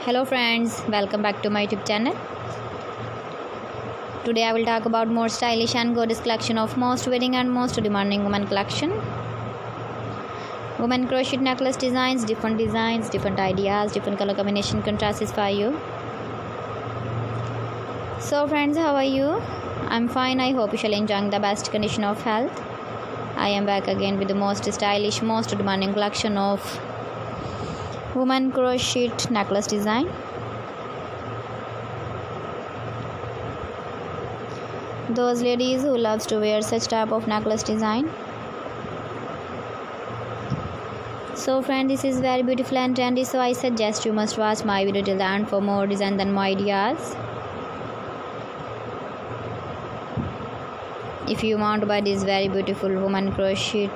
Hello friends, welcome back to my YouTube channel. Today I will talk about more stylish and gorgeous collection of most wedding and most demanding women collection. Women crochet necklace designs, different ideas, different color combination contrasts for you. So friends, how are you? I'm fine. I hope you shall enjoy the best condition of health. I am back again with the most stylish, most demanding collection of woman crochet necklace design. Those ladies who loves to wear such type of necklace design. So friend, this is very beautiful and trendy, so I suggest you must watch my video till the end for more design and more ideas. If you want to buy this very beautiful woman crochet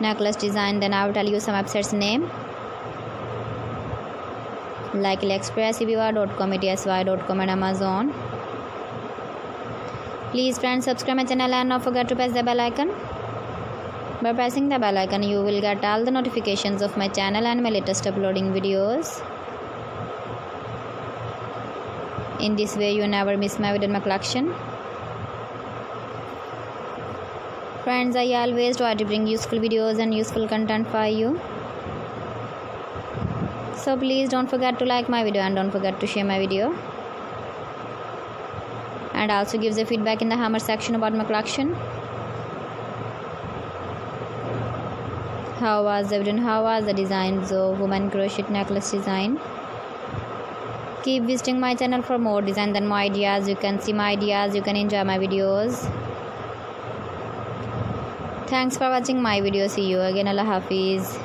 necklace design, then I will tell you some websites name like AliExpress, eBay.com, etsy.com and Amazon. Please friends, subscribe my channel and not forget to press the bell icon. By pressing the bell icon, you will get all the notifications of my channel and my latest uploading videos. In this way, you never miss my video in my collection. Friends, I always try to bring useful videos and useful content for you. So please don't forget to like my video and don't forget to share my video. And also give the feedback in the hammer section about my collection. How was the video and how was the designs of woman crochet necklace design? Keep visiting my channel for more design and more ideas. You can see my ideas, you can enjoy my videos. Thanks for watching my video. See you again. Allah Hafiz.